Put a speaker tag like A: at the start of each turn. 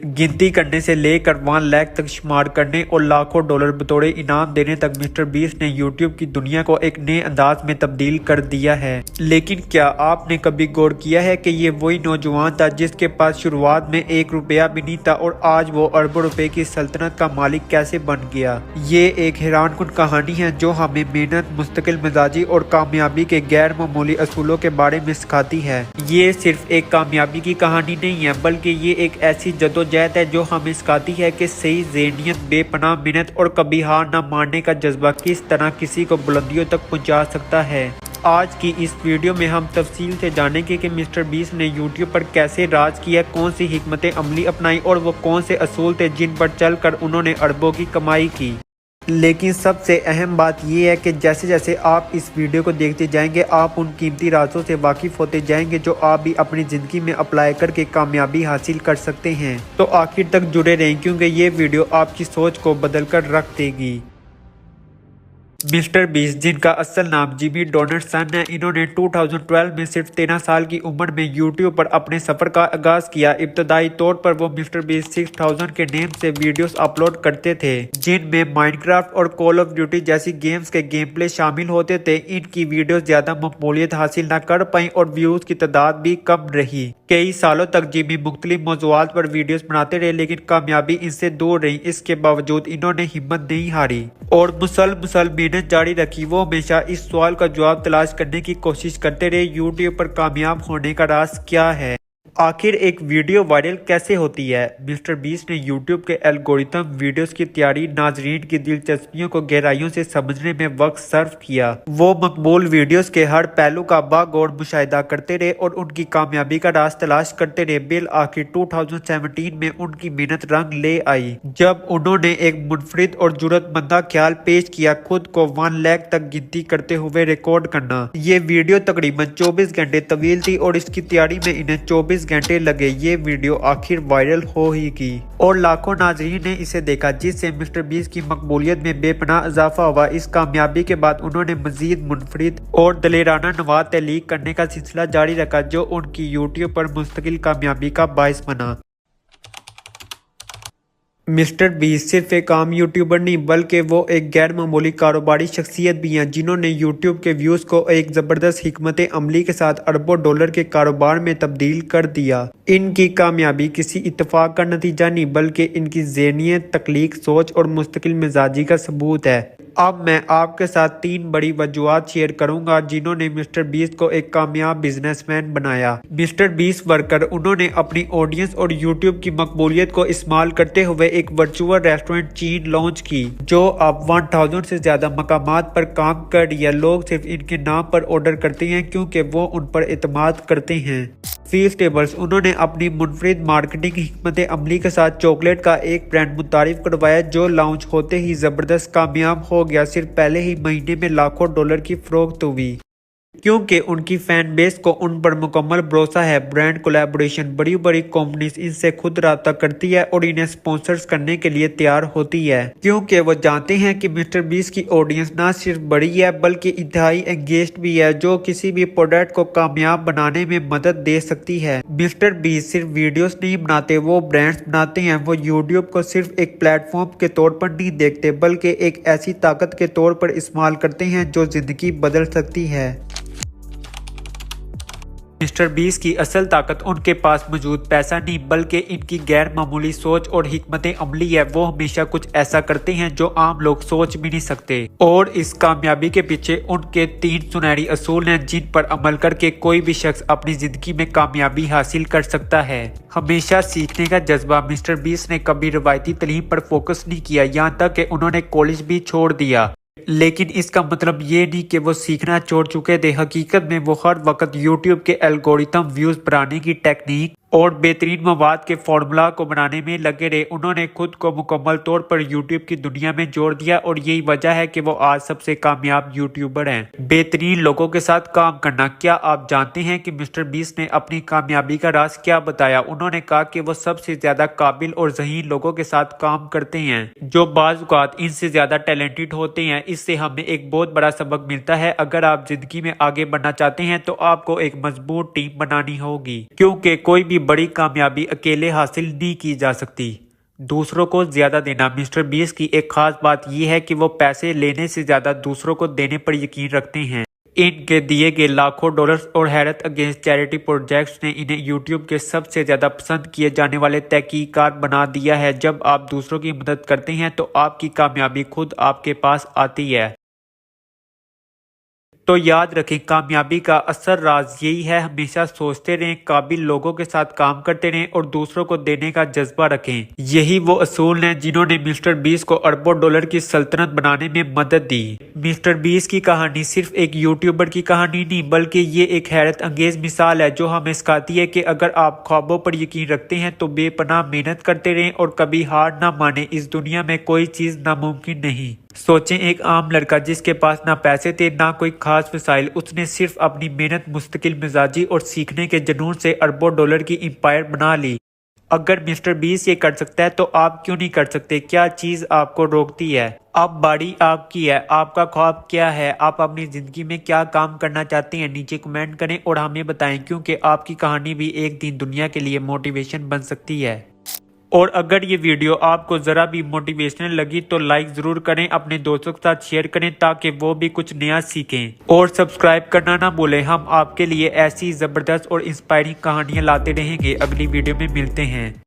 A: गिनती करने से लेकर 1 लाख तक शुमार करने और लाखों डॉलर बतौर इनाम देने तक मिस्टर बीस्ट ने यूट्यूब की दुनिया को एक नए अंदाज में तब्दील कर दिया है। लेकिन क्या आपने कभी गौर किया है कि ये वही नौजवान था जिसके पास शुरुआत में 1 रुपया भी नहीं था और आज वो अरबों रुपए की सल्तनत का मालिक कैसे बन गया। ये एक हैरानकुन कहानी है जो हमें मेहनत, मुस्तकिल मिजाजी और कामयाबी के गैर मामूली असूलों के बारे में सिखाती है। ये सिर्फ एक कामयाबी की कहानी नहीं है बल्कि ये एक ऐसी जद्दोजहद है जो हमें सिखाती है कि सही ज़हनियत, बेपनाह मेहनत और कभी हार न मानने का जज्बा किस तरह किसी को बुलंदियों तक पहुंचा सकता है। आज की इस वीडियो में हम तफसील से जानेंगे कि मिस्टर बीस्ट ने यूट्यूब पर कैसे राज किया, कौन सी हिकमत अमली अपनाई और वो कौन से असूल थे जिन पर चलकर उन्होंने अरबों की कमाई की। लेकिन सबसे अहम बात यह है कि जैसे जैसे आप इस वीडियो को देखते जाएंगे आप उन कीमती राजों से वाकिफ होते जाएंगे जो आप भी अपनी ज़िंदगी में अप्लाई करके कामयाबी हासिल कर सकते हैं। तो आखिर तक जुड़े रहें क्योंकि ये वीडियो आपकी सोच को बदल कर रख देगी। मिस्टर बीस्ट, जिनका असल नाम जिमी डोनाल्डसन है, इन्होंने 2012 में सिर्फ 13 साल की उम्र में यूट्यूब पर अपने सफर का आगाज किया। इब्तदाई तौर पर वो मिस्टर बीस्ट 6000 के नेम से वीडियोस अपलोड करते थे जिनमें माइनक्राफ्ट और कॉल ऑफ ड्यूटी जैसी गेम्स के गेम प्ले शामिल होते थे। इनकी वीडियोस ज्यादा मकबूलियत हासिल न कर पाई और व्यूज की तादाद भी कम रही। कई सालों तक जिमी मुख्तलिफ मौज़ूआत पर वीडियोस बनाते रहे लेकिन कामयाबी इनसे दूर रही। इसके बावजूद इन्होंने हिम्मत नहीं हारी और मुसलसल मेहनत जारी रखी। वो हमेशा इस सवाल का जवाब तलाश करने की कोशिश करते रहे, यूट्यूब पर कामयाब होने का राज क्या है, आखिर एक वीडियो वायरल कैसे होती है। मिस्टर बीस्ट ने यूट्यूब के एल्गोरिथम वीडियोस की तैयारी, नाजरीन की दिलचस्पियों को गहराइयों से समझने में वक्त सर्फ किया। वो मकबूल वीडियोस के हर पहलू का बागौर मुशाहिदा करते रहे और उनकी कामयाबी का राज तलाश करते रहे। बिल आखिर 2017 में उनकी मेहनत रंग ले आई जब उन्होंने एक मुनफरिद और जुर्रतमंदा ख्याल पेश किया, खुद को 1 लाख तक गिनती करते हुए रिकॉर्ड करना। ये वीडियो तकरीबन 24 घंटे तवील थी और इसकी तैयारी में इन्हें 24 घंटे लगे। ये वीडियो आखिर वायरल हो ही गई और लाखों नाजरीन ने इसे देखा जिससे मिस्टर बीस्ट की मकबूलियत में बेपनाह इजाफा हुआ। इस कामयाबी के बाद उन्होंने मजीद मुनफरिद और दलेराना नवाज तहलीक करने का सिलसिला जारी रखा जो उनकी यूट्यूब पर मुस्तकिल कामयाबी का बायस बना। मिस्टर बीस्ट सिर्फ एक आम यूट्यूबर नहीं बल्कि वो एक गैर मामूली कारोबारी शख्सियत भी हैं जिन्होंने यूट्यूब के व्यूज को एक जबरदस्त हिकमत अमली के साथ अरबों डॉलर के कारोबार में तब्दील कर दिया। इनकी कामयाबी किसी इत्तेफाक का नतीजा नहीं बल्कि इनकी ज़हनियत, तख्लीक, सोच और मुस्तकिल मिजाजी का सबूत है। अब मैं आपके साथ 3 बड़ी वजूहात शेयर करूंगा जिन्होंने मिस्टर बीस्ट को एक कामयाब बिजनेसमैन बनाया। मिस्टर बीस्ट वर्कर, उन्होंने अपनी ऑडियंस और यूट्यूब की मकबूलियत को इस्तेमाल करते हुए एक वर्चुअल रेस्टोरेंट चेन लॉन्च की जो अब 1000 से ज्यादा मकामात पर काम कर रही है। लोग सिर्फ इनके नाम पर ऑर्डर करते हैं क्योंकि वो उन पर एतमाद करते हैं। फीस्टेबल्स, उन्होंने अपनी मुनफरिद मार्केटिंग हिकमत अमली के साथ चॉकलेट का एक ब्रांड मुतारिफ करवाया जो लॉन्च होते ही जबरदस्त कामयाब हो गया। सिर्फ पहले ही महीने में लाखों डॉलर की फरोख्त हुई क्योंकि उनकी फैन बेस को उन पर मुकम्मल भरोसा है। ब्रांड कोलैबोरेशन, बड़ी बड़ी कंपनीज इनसे खुद राब्ता करती है और इन्हें स्पॉन्सर्स करने के लिए तैयार होती है क्योंकि वो जानते हैं कि मिस्टर बीस्ट की ऑडियंस ना सिर्फ बड़ी है बल्कि इंतहाई एंगेज्ड भी है जो किसी भी प्रोडक्ट को कामयाब बनाने में मदद दे सकती है। मिस्टर बीस्ट सिर्फ वीडियोस नहीं बनाते, वो ब्रांड्स बनाते हैं। वो यूट्यूब को सिर्फ एक प्लेटफॉर्म के तौर पर नहीं देखते बल्कि एक ऐसी ताकत के तौर पर इस्तेमाल करते हैं जो जिंदगी बदल सकती है। मिस्टर बीस्ट की असल ताकत उनके पास मौजूद पैसा नहीं बल्कि इनकी गैर मामूली सोच और हिकमत अमली है। वो हमेशा कुछ ऐसा करते हैं जो आम लोग सोच भी नहीं सकते और इस कामयाबी के पीछे उनके 3 सुनहरी असूल हैं जिन पर अमल करके कोई भी शख्स अपनी जिंदगी में कामयाबी हासिल कर सकता है। हमेशा सीखने का जज्बा, मिस्टर बीस्ट ने कभी रवायती तालीम पर फोकस नहीं किया, यहाँ तक कि उन्होंने कॉलेज भी छोड़ दिया। लेकिन इसका मतलब ये नहीं कि वो सीखना छोड़ चुके थे। हकीकत में वो हर वक्त यूट्यूब के एल्गोरिथम, व्यूज बढ़ाने की टेक्निक और बेहतरीन मवाद के फॉर्मूला को बनाने में लगे रहे। उन्होंने खुद को मुकम्मल तौर पर यूट्यूब की दुनिया में जोड़ दिया और यही वजह है कि वो आज सबसे कामयाब यूट्यूबर हैं। बेहतरीन लोगों के साथ काम करना। क्या आप जानते हैं कि मिस्टर बीस्ट ने अपनी कामयाबी का राज क्या बताया? उन्होंने कहा कि वो सबसे ज्यादा काबिल और ज़हीन लोगों के साथ काम करते हैं जो बाज़ औक़ात इनसे ज्यादा टैलेंटेड होते हैं। इससे हमें एक बहुत बड़ा सबक मिलता है। अगर आप जिंदगी में आगे बढ़ना चाहते हैं तो आपको एक मजबूत टीम बनानी होगी क्योंकि कोई भी बड़ी कामयाबी अकेले हासिल नहीं की जा सकती। दूसरों को ज्यादा देना। मिस्टर बीस्ट की एक खास बात यह है कि वो पैसे लेने से ज्यादा दूसरों को देने पर यकीन रखते हैं। इनके दिए गए लाखों डॉलर्स और हैरत अंगेज चैरिटी प्रोजेक्ट्स ने इन्हें यूट्यूब के सबसे ज्यादा पसंद किए जाने वाले तहकीकात बना दिया है। जब आप दूसरों की मदद करते हैं तो आपकी कामयाबी खुद आपके पास आती है। तो याद रखें, कामयाबी का असल राज यही है, हमेशा सोचते रहें, काबिल लोगों के साथ काम करते रहें और दूसरों को देने का जज्बा रखें। यही वो असूल हैं जिन्होंने मिस्टर बीस्ट को अरबों डॉलर की सल्तनत बनाने में मदद दी। मिस्टर बीस्ट की कहानी सिर्फ एक यूट्यूबर की कहानी नहीं, बल्कि ये एक हैरत अंगेज मिसाल है जो हमें सिखाती है कि अगर आप ख्वाबों पर यकीन रखते हैं तो बेपनाह मेहनत करते रहें और कभी हार ना माने। इस दुनिया में कोई चीज नामुमकिन नहीं। सोचें, एक आम लड़का जिसके पास ना पैसे थे ना कोई खास वसाइल, उसने सिर्फ अपनी मेहनत, मुस्तकिल मिजाजी और सीखने के जुनून से अरबों डॉलर की एम्पायर बना ली। अगर मिस्टर बीस्ट ये कर सकता है तो आप क्यों नहीं कर सकते? क्या चीज आपको रोकती है? अब बारी आपकी है। आपका ख्वाब क्या है? आप अपनी जिंदगी में क्या काम करना चाहते हैं? नीचे कमेंट करें और हमें बताएं, क्योंकि आपकी कहानी भी एक दिन दुनिया के लिए मोटिवेशन बन सकती है। और अगर ये वीडियो आपको ज़रा भी मोटिवेशनल लगी तो लाइक ज़रूर करें, अपने दोस्तों के साथ शेयर करें ताकि वो भी कुछ नया सीखें। और सब्सक्राइब करना ना भूलें। हम आपके लिए ऐसी ज़बरदस्त और इंस्पायरिंग कहानियाँ लाते रहेंगे। अगली वीडियो में मिलते हैं।